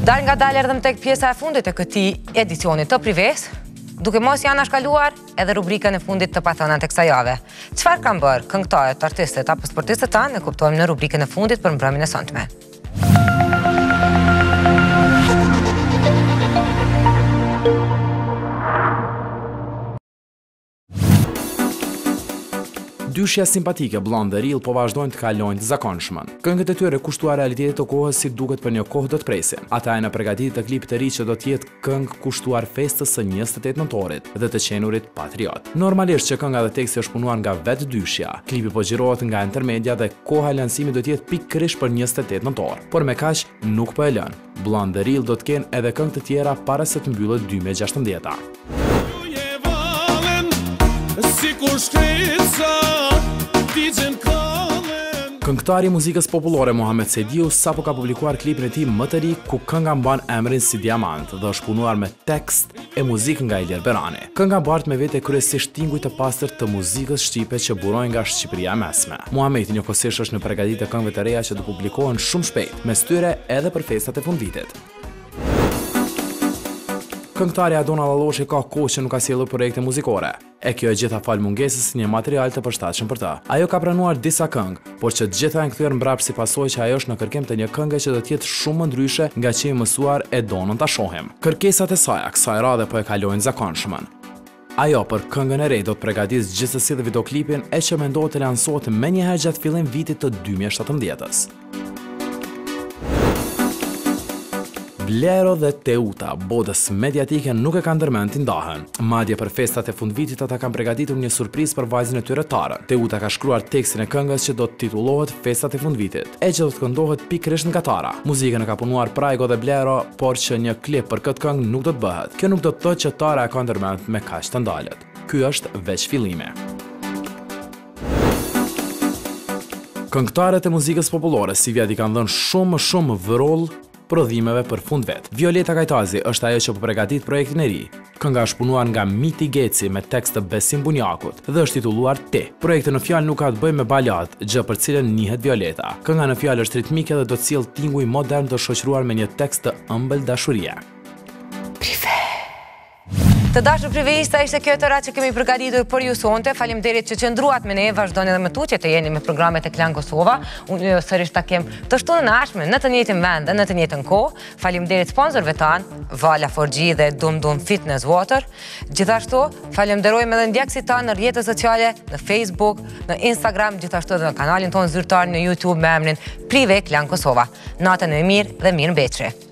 Dal nga dalë erdhëm tek pjesa e fundit e këtij edicionit të Prives, duke mos janë shkaluar edhe rubrikën e fundit të pathënat e kësaj jave. Çfarë kanë bërë këngëtarët, artistët apo sportistët tanë, ne kuptojmë në rubrikën e fundit për mbrëmjen e sonte. Dyshja simpatike, blond dhe rill po vazhdojnë të kalojnë të zakonshmën. Këngët e tyre kushtuar realitetit të kohës si duket për një kohë do të presin. Ata janë përgatitur të klipit të ri që do të jetë këngë kushtuar festës së 28 nëntorit dhe të qenurit patriot. Normalisht që kënga dhe teksti është punuar nga vetë dyshja. Klipi po xhirohet nga intermedia dhe koha e lancimit do të jetë pikërisht për 28 nëntor. Por me kaq nuk po e lën. Blond dhe rill do të kenë edhe këngë të tjera para se të mbyllet 2016-a. Këngëtari i muzikës popullore Muhamet Sejdiu sapo ka publikuar klipin e tij më të ri ku kënga mban emrin si Diamant dhe është punuar me tekst e muzikë nga Ilir Berani. Kënga bart me vete kryesisht tinguj të pastër të muzikës shqipe që burojnë nga Shqipëria e mesme. Muhameti njëkohësisht është në përgatitje të këngëve të reja që do publikohen shumë shpejt, mes tyre edhe për festat e fundvitit. Këngëtari Adona Lalloshi ka kohë që nuk ka sjellur projekte muzikore. E kjo e gjitha fal mungesës një material të përshtatshëm për ta. Ajo ka pranuar disa këngë, por që të gjitha janë kthyer mbrapa si pasojë që ajo është në kërkim të një këngë që do të jetë shumë më ndryshe nga që i mësuar e donën ta shohim. Kërkesat e saj kësaj radhe po e kalojnë zakonshmën. Ajo për këngën e re do të përgatisë gjithsesi dhe videoklipin e që mendohet të lansohet menjëherë gjatë fillim vitit të 2017-s. Blero dhe Teuta, bodës mediatike nuk e kanë ndërmend t'i ndahen. Madje për festat e fundvitit ata kanë përgatitur një surprizë për vajzën e tyre Tarën. Teuta ka shkruar tekstin e këngës që do të titullohet Festat e fundvitit, e që do të këndohet pikërisht nga Tara. Muzikën e ka punuar Prajgo dhe Blero, por që një klip për këtë këngë nuk do të bëhet. Kjo nuk do të thotë që Tara e ka ndërmend me kaq të ndalet. Ky është veç fillimi. Këngëtarët e muzikës popullore si vjet i kanë dhënë shumë vëroll prodhimeve për fund vet. Violeta Kajtazi është ajo që po përgatit projektin e ri. Kënga është punuar nga Miti Geci me tekst të Besim Bunjakut dhe është titulluar Ti. Projekti në fjalë nuk ka të bëjë me balad, gjë për cilën njihet Violeta. Kënga në fjalë është ritmike dhe do të sjellë tinguj modern të shoqëruar me një tekst të ëmbël dashurie. Të dashur privista, ishte kjo tëra që kemi përgatitur për ju sonte. Faleminderit që qëndruat me ne, vazhdoni edhe me tutje të jeni me programet e Klan Kosova. Unë sërish ta kem të shtunën e ardhshme në të njëjtin vend dhe në të njëjtën kohë. Faleminderit sponsorëve tanë, Vala 4G dhe Dum Dum Fitness Water. Gjithashtu, falenderojmë edhe ndjekësit tanë në rrjetet sociale, në Facebook, në Instagram, gjithashtu edhe në kanalin tonë zyrtar në YouTube me emrin Prive Klan Kosova. Natën e mirë dhe mirë mbeqëri.